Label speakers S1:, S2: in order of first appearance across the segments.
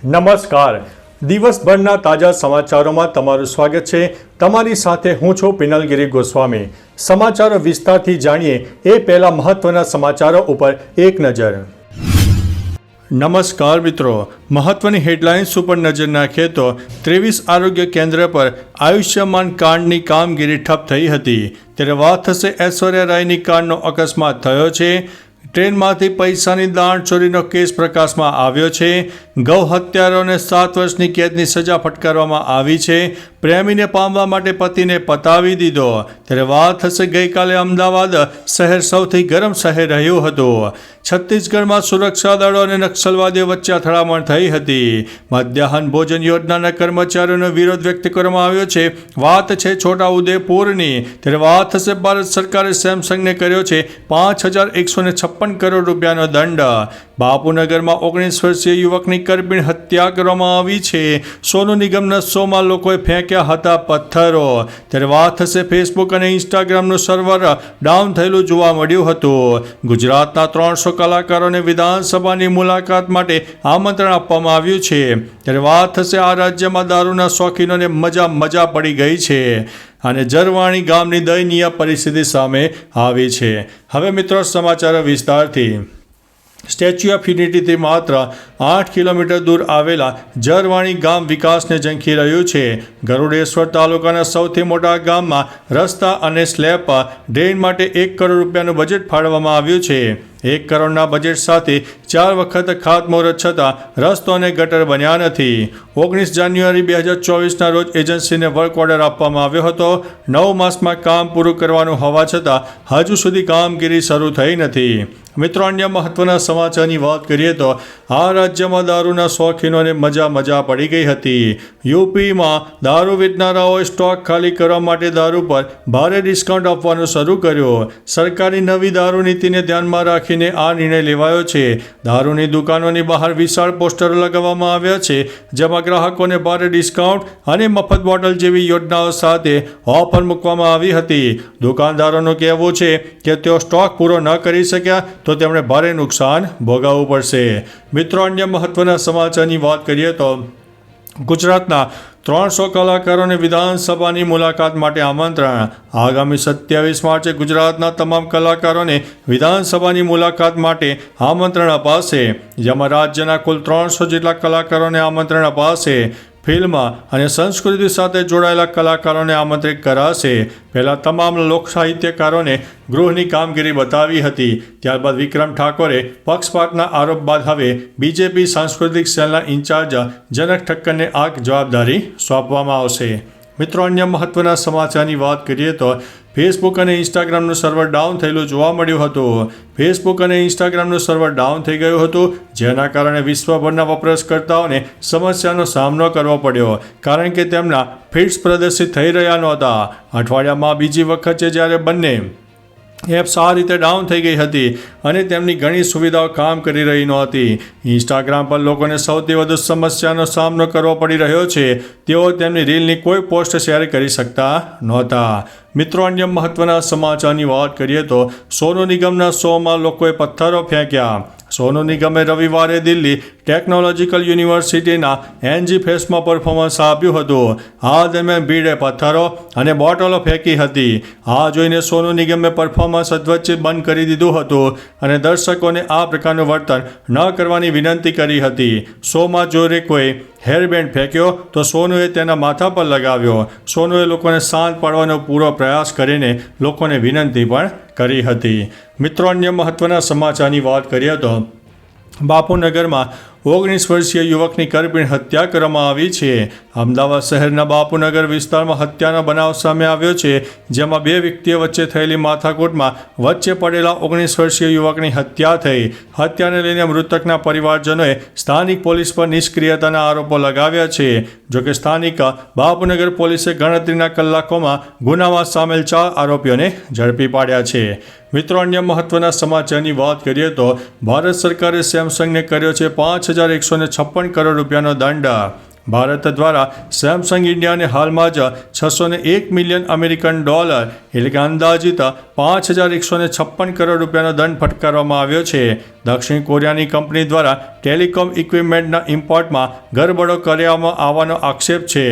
S1: નમસ્કાર. દિવસભરના તાજા સમાચારોમાં તમારું સ્વાગત છે. તમારી સાથે હું છું પિનલગીરી ગોસ્વામી. સમાચારો વિસ્તારથી જાણીએ એ પહેલા મહત્વના સમાચારો ઉપર એક નજર. નમસ્કાર મિત્રો, મહત્વની હેડલાઇન્સ ઉપર નજર નાખીએ તો 23 આરોગ્ય કેન્દ્ર પર આયુષ્યમાન કાર્ડની કામગીરી ઠપ થઈ હતી. ત્યારે વાત થશે ઐશ્વર્યા રાયની કાર્ડનો અકસ્માત થયો છે. ટ્રેનમાંથી પૈસાની દાણચોરીનો કેસ પ્રકાશમાં આવ્યો છે. ગૌ હત્યારાઓને 7 વર્ષની કેદની સજા ફટકારવામાં આવી છે. પ્રેમીને પામવા માટે પતિને પતાવી દીધો. ત્યારે વાત થશે ગઈકાલે અમદાવાદ શહેર સૌથી ગરમ શહેર રહ્યું હતું. છત્તીસગઢમાં સુરક્ષા દળો અને નક્સલવાદીઓ વચ્ચે અથડામણ થઈ હતી. મધ્યાહન ભોજન યોજનાના કર્મચારીઓનો વિરોધ વ્યક્ત કરવામાં આવ્યો છે. વાત છે છોટાઉદેપુરની. ત્યારે વાત થશે ભારત સરકારે સેમસંગને કર્યો છે 5,156 કરોડ રૂપિયાનો દંડ. બાપુનગરમાં 19 વર્ષીય યુવકની કરપીણ હત્યા કરવામાં આવી છે. સોનુ નિગમના શોમાં લોકોએ ફેંક્યા હતા પથ્થરો. ત્યારે વાત થશે ફેસબુક અને ઇન્સ્ટાગ્રામનું સર્વર ડાઉન થયેલું જોવા મળ્યું હતું. ગુજરાતના 300 કલાકારોને વિધાનસભાની મુલાકાત માટે આમંત્રણ આપવામાં આવ્યું છે. ત્યારે વાત થશે આ રાજ્યમાં દારૂના શોખીનોને મજા પડી ગઈ છે અને જરવાણી ગામની દયનીય પરિસ્થિતિ સામે આવી છે. હવે મિત્રો સમાચારો વિસ્તારથી. સ્ટેચ્યુ ઓફ યુનિટીથી માત્ર 8 કિલોમીટર દૂર આવેલા જરવાણી ગામ વિકાસને ઝંખી રહ્યું છે. ગરુડેશ્વર તાલુકાના સૌથી મોટા ગામમાં રસ્તા અને સ્લેબ ડ્રેન માટે 1 કરોડ રૂપિયાનું બજેટ ફાળવવામાં આવ્યું છે. 1 કરોડના બજેટ સાથે 4 વખત ખાતમુહૂર્ત છતાં રસ્તો અને ગટર બન્યા નથી. 19 જાન્યુઆરી 2024ના રોજ એજન્સીને વર્ક ઓર્ડર આપવામાં આવ્યો હતો. 9 માસમાં કામ પૂરું કરવાનું હોવા છતાં હજુ સુધી કામગીરી શરૂ થઈ નથી. મિત્રો, અન્ય મહત્વના સમાચારની વાત કરીએ તો આ રાજ્યમાં દારૂના શોખીનોને મજા પડી ગઈ હતી. યુપીમાં દારૂ વેચનારાઓએ સ્ટોક ખાલી કરવા માટે દારૂ પર ભારે ડિસ્કાઉન્ટ આપવાનું શરૂ કર્યું. સરકારની નવી દારૂ નીતિને ધ્યાનમાં રાખીને આ નિર્ણય લેવાયો છે. દારૂની દુકાનોની બહાર વિશાળ પોસ્ટરો લગાવવામાં આવ્યા છે, જેમાં ગ્રાહકોને ભારે ડિસ્કાઉન્ટ અને મફત બોટલ જેવી યોજનાઓ સાથે ઓફર મૂકવામાં આવી હતી. દુકાનદારોનું કહેવું છે કે તેઓ સ્ટોક પૂરો ન કરી શક્યા તો તેમણે ભારે નુકસાન ભોગવવું પડશે. મિત્રો, અન્ય મહત્વના સમાચારની વાત કરીએ તો ગુજરાતના 300 કલાકારોને વિધાનસભાની મુલાકાત માટે આમંત્રણ. આગામી 27 માર્ચે ગુજરાતના તમામ કલાકારોને વિધાનસભાની મુલાકાત માટે આમંત્રણ અપાશે, જેમાં રાજ્યના કુલ 300 જેટલા કલાકારોને આમંત્રણ અપાશે. ફિલ્મ અને સંસ્કૃતિ સાથે જોડાયેલા કલાકારોને આમંત્રિત કરાશે. પહેલાં તમામ લોક સાહિત્યકારોને ગૃહની કામગીરી બતાવી હતી. ત્યારબાદ વિક્રમ ઠાકોરે પક્ષપાતના આરોપ બાદ હવે બીજેપી સાંસ્કૃતિક સેલના ઇન્ચાર્જ જનક ઠક્કરને આ જવાબદારી સોંપવામાં આવશે. મિત્રો, અન્ય મહત્વના સમાચારની વાત કરીએ તો ફેસબુક અને ઇન્સ્ટાગ્રામનું સર્વર ડાઉન થયેલું જોવા મળ્યું હતું. ફેસબુક અને ઇન્સ્ટાગ્રામનું સર્વર ડાઉન થઈ ગયું હતું, જેના કારણે વિશ્વભરના વપરાશકર્તાઓને સમસ્યાનો સામનો કરવો પડ્યો, કારણ કે તેમના ફીડ્સ પ્રદર્શિત થઈ રહ્યા નહોતા. અઠવાડિયામાં બીજી વખત છે જ્યારે બંને એપ્સ આ રીતે ડાઉન થઈ ગઈ હતી અને તેમની ઘણી સુવિધાઓ કામ કરી રહી નહોતી. ઇન્સ્ટાગ્રામ પર લોકોને સૌથી વધુ સમસ્યાનો સામનો કરવો પડી રહ્યો છે. તેઓ તેમની રીલની કોઈ પોસ્ટ શેર કરી શકતા નહોતા. મિત્રો, અન્ય મહત્વના સમાચારની વાત કરીએ તો સોનુ નિગમના શોમાં લોકોએ પથ્થરો ફેંક્યા. સોનુ નિગમે રવિવારે દિલ્હી ટેકનોલોજીકલ યુનિવર્સિટીના એનજી ફેસ્ટમાં પરફોર્મન્સ આપ્યું હતું. આ દરમિયાન ભીડે પથ્થરો અને બોટલો ફેંકી હતી. આ જોઈને સોનુ નિગમે પરફોર્મન્સ અધવચ્ચે બંધ કરી દીધું હતું અને દર્શકોને આ પ્રકારનું વર્તન ન કરવાની વિનંતી કરી હતી. શોમાં જો કોઈ હેરબેન્ડ ફેંક્યો તો સોનુએ તેના માથા પર લગાવ્યો. સોનુએ લોકોને શાંત પાડવાનો પૂરો પ્રયાસ કરીને લોકોને વિનંતી પણ કરી હતી. મિત્રો, અન્ય મહત્વના સમાચારની વાત કરીએ તો બાપુનગરમાં 19 વર્ષીય યુવકની કરપીણ હત્યા કરવામાં આવી છે. અમદાવાદ શહેરના બાપુનગર વિસ્તારમાં હત્યાનો બનાવ સામે આવ્યો છે, જેમાં 2 વ્યક્તિઓ વચ્ચે થયેલી માથાકૂટમાં વચ્ચે પડેલા 19 વર્ષીય યુવકની હત્યા થઈ. હત્યાને લઈને મૃતકના પરિવારજનોએ સ્થાનિક પોલીસ પર નિષ્ક્રિયતાના આરોપો લગાવ્યા છે. જોકે સ્થાનિક બાપુનગર પોલીસે ગણતરીના કલાકોમાં ગુનામાં સામેલ 4 આરોપીઓને ઝડપી પાડ્યા છે. મિત્રો, અન્ય મહત્વના સમાચારની વાત કરીએ તો ભારત સરકારે સેમસંગને કર્યો છે 5,156 કરોડ રૂપિયાનો દંડ. ભારત દ્વારા સેમસંગ ઇન્ડિયાને હાલમાં જ $601 મિલિયન એટલે કે અંદાજિત 5,156 કરોડ રૂપિયાનો દંડ ફટકારવામાં આવ્યો છે. દક્ષિણ કોરિયાની કંપની દ્વારા ટેલિકોમ ઇક્વિપમેન્ટના ઇમ્પોર્ટમાં ગરબડો કરવામાં આવવાનો આક્ષેપ છે.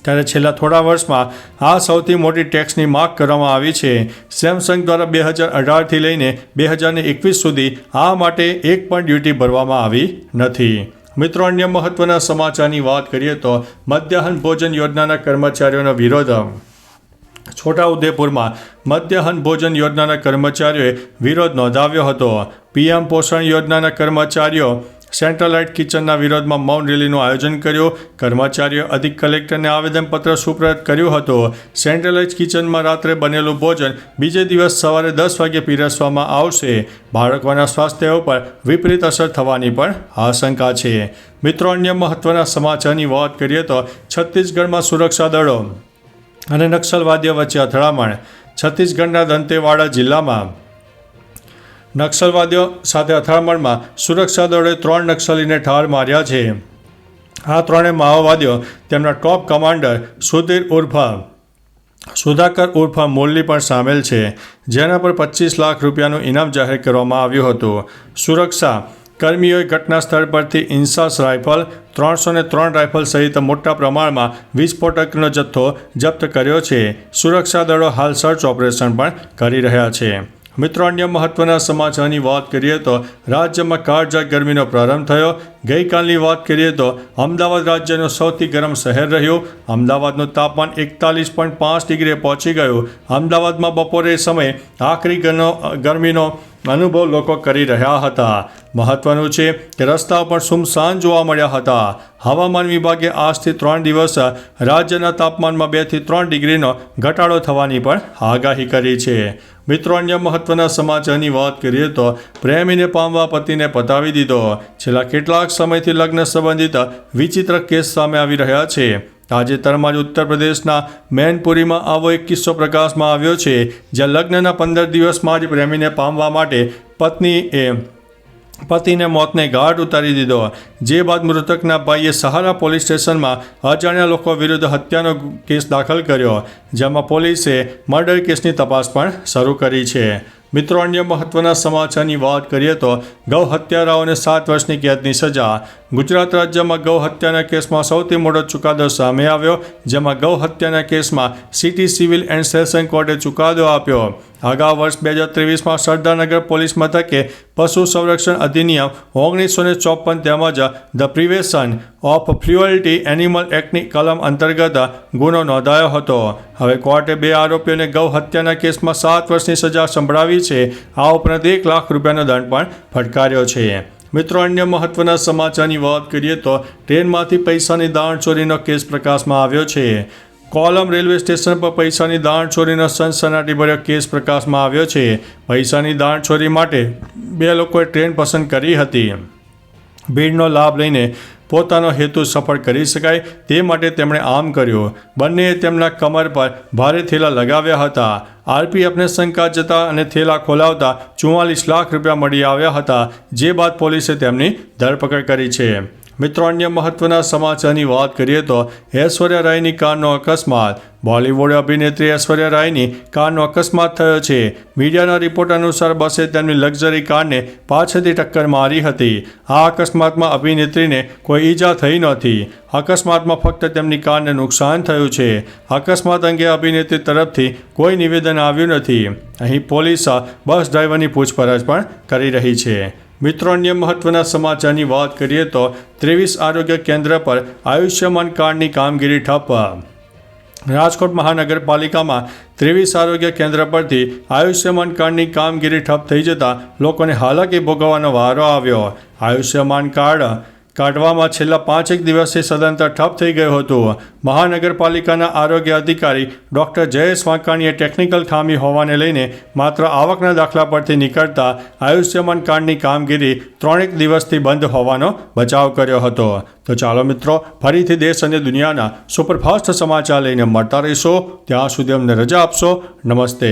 S1: ત્યારે છેલ્લા થોડા વર્ષમાં આ સૌથી મોટી ટેક્સની માગ કરવામાં આવી છે. સેમસંગ દ્વારા 2018થી લઈને 2021 સુધી આ માટે એક પણ ડ્યુટી ભરવામાં આવી નથી. મિત્રો, અન્ય મહત્વના સમાચારની વાત કરીએ તો મધ્યાહન ભોજન યોજનાના કર્મચારીઓનો વિરોધ. છોટાઉદેપુરમાં મધ્યાહન ભોજન યોજનાના કર્મચારીઓએ વિરોધ નોંધાવ્યો હતો. પીએમ પોષણ યોજનાના કર્મચારીઓ સેન્ટ્રલાઇટ કિચનના વિરોધમાં મૌન રેલીનું આયોજન કર્યું. કર્મચારીઓ અધિક કલેક્ટરને આવેદનપત્ર સુપ્રત કર્યું હતું. સેન્ટ્રલાઇટ કિચનમાં રાત્રે બનેલું ભોજન બીજે દિવસ સવારે 10 વાગ્યે પીરસવામાં આવશે. બાળકોના સ્વાસ્થ્ય ઉપર વિપરીત અસર થવાની પણ આશંકા છે. મિત્રો, અન્ય મહત્વના સમાચારની વાત કરીએ તો છત્તીસગઢમાં સુરક્ષા દળો અને નક્સલવાદીઓ વચ્ચે અથડામણ. છત્તીસગઢના દંતેવાડા જિલ્લામાં નક્સલવાદીઓ સાથે અથડામણમાં સુરક્ષા દળોએ 3 નક્સલીને ઠાર માર્યા છે. આ ત્રણેય માઓવાદીઓ તેમના ટોપ કમાન્ડર સુધાકર ઉર્ફ મુરલી પણ સામેલ છે, જેના પર 25 લાખ રૂપિયાનું ઇનામ જાહેર કરવામાં આવ્યું હતું. સુરક્ષા કર્મીઓએ ઘટના સ્થળ પરથી ઇન્સાસ રાઇફલ, 303 રાઇફલ સહિત મોટા પ્રમાણમાં વિસ્ફોટકનો જથ્થો જપ્ત કર્યો છે. સુરક્ષા દળો હાલ સર્ચ ઓપરેશન પણ કરી રહ્યા છે. મિત્રો, અન્ય મહત્વના સમાચારની વાત કરીએ તો રાજ્યમાં કાળઝાળ ગરમીનો પ્રારંભ થયો. ગઈકાલની વાત કરીએ તો અમદાવાદ રાજ્યનું સૌથી ગરમ શહેર રહ્યું. અમદાવાદનું તાપમાન 41.5 ડિગ્રીએ પહોંચી ગયું. અમદાવાદમાં બપોરે સમયે આકરી ગરમીનો અનુભવ લોકો કરી રહ્યા હતા. મહત્વનું છે કે રસ્તાઓ પણ સુમસાન જોવા મળ્યા હતા. હવામાન વિભાગે આજથી 3 દિવસ રાજ્યના તાપમાનમાં 2 થી 3 ડિગ્રીનો ઘટાડો થવાની પણ આગાહી કરી છે. મિત્રો, અન્ય મહત્વના સમાચારની વાત કરીએ તો પ્રેમીને પામવા પતિને પતાવી દીધો. છેલ્લા કેટલાક સમયથી લગ્ન સંબંધિત વિચિત્ર કેસ સામે આવી રહ્યા છે. તાજેતરમાં જ ઉત્તર પ્રદેશના મેનપુરીમાં આવો એક કિસ્સો પ્રકાશમાં આવ્યો છે, જ્યાં લગ્નના 15 દિવસમાં જ પ્રેમીને પામવા માટે પતિને મોતને ઘાટ ઉતારી દીધો. જે બાદ મૃતકના ભાઈએ સહારા પોલીસ સ્ટેશનમાં અજાણ્યા લોકો વિરુદ્ધ હત્યાનો કેસ દાખલ કર્યો, જેમાં પોલીસે મર્ડર કેસની તપાસ પણ શરૂ કરી છે. મિત્રો, અન્ય મહત્વના સમાચારની વાત કરીએ તો ગૌ હત્યારાઓને 7 વર્ષની કેદની સજા. ગુજરાત રાજ્યમાં ગૌ હત્યાના કેસમાં સૌથી મોટો ચુકાદો સામે આવ્યો, જેમાં ગૌ હત્યાના કેસમાં સિટી સિવિલ એન્ડ સેશન કોર્ટે ચુકાદો આપ્યો. અગાઉ વર્ષ 2023માં સરદારનગર પોલીસ મથકે પશુ સંરક્ષણ અધિનિયમ 1954 તેમજ the prevention of cruelty animal એક્ટની કલમ અંતર્ગત ગુનો નોંધાયો હતો. હવે કોર્ટે 2 આરોપીઓને ગૌ હત્યાના કેસમાં 7 વર્ષની સજા સંભળાવી છે. આ ઉપરાંત 1 લાખ રૂપિયાનો દંડ પણ ફટકાર્યો છે. મિત્રો, અન્ય મહત્વના સમાચારની વાત કરીએ તો ટ્રેનમાંથી પૈસાની દાણચોરીનો કેસ પ્રકાશમાં આવ્યો છે. કોલમ રેલવે સ્ટેશન પર પૈસાની દાણચોરીનો સનસનાટીભર્યો કેસ પ્રકાશમાં આવ્યો છે. પૈસાની દાણચોરી માટે 2 લોકોએ ટ્રેન પસંદ કરી હતી. ભીડનો લાભ લઈને પોતાનો હેતુ સફળ કરી શકાય તે માટે તેમણે આમ કર્યું. બંનેએ તેમના કમર પર ભારે થેલા લગાવ્યા હતા. આરપીએફને શંકા જતા અને થેલા ખોલાવતા 44 લાખ રૂપિયા મળી આવ્યા હતા, જે બાદ પોલીસે તેમની ધરપકડ કરી છે. મિત્રો, અન્ય મહત્વના સમાચારની વાત કરીએ તો ઐશ્વર્યા રાયની કારનો અકસ્માત. બોલિવૂડ અભિનેત્રી ઐશ્વર્યા રાયની કારનો અકસ્માત થયો છે. મીડિયાના રિપોર્ટ અનુસાર બસે તેમની લક્ઝરી કારને પાછળથી ટક્કર મારી હતી. આ અકસ્માતમાં અભિનેત્રીને કોઈ ઈજા થઈ નહોતી. અકસ્માતમાં ફક્ત તેમની કારને નુકસાન થયું છે. અકસ્માત અંગે અભિનેત્રી તરફથી કોઈ નિવેદન આવ્યું નથી. અહીં પોલીસ બસ ડ્રાઈવરની પૂછપરછ પણ કરી રહી છે. મિત્રો, અન્ય મહત્વના સમાચારની વાત કરીએ તો 23 આરોગ્ય કેન્દ્ર પર આયુષ્યમાન કાર્ડની કામગીરી ઠપ. રાજકોટ મહાનગરપાલિકામાં 23 આરોગ્ય કેન્દ્ર પરથી આયુષ્યમાન કાર્ડની કામગીરી ઠપ થઈ જતાં લોકોને હાલાકી ભોગવવાનો વારો આવ્યો. આયુષ્યમાન કાર્ડ કાઢવામાં છેલ્લા 5 દિવસથી સદંતર ઠપ થઈ ગયું હતું. મહાનગરપાલિકાના આરોગ્ય અધિકારી ડૉક્ટર જયેશ વાંકાણીએ ટેકનિકલ ખામી હોવાને લઈને માત્ર આવકના દાખલા પરથી નીકળતા આયુષ્યમાન કાર્ડની કામગીરી 3 દિવસથી બંધ હોવાનો બચાવ કર્યો હતો. તો ચાલો મિત્રો, ફરીથી દેશ અને દુનિયાના સુપરફાસ્ટ સમાચાર લઈને મળતા રહીશો. ત્યાં સુધી અમને રજા આપશો. નમસ્તે.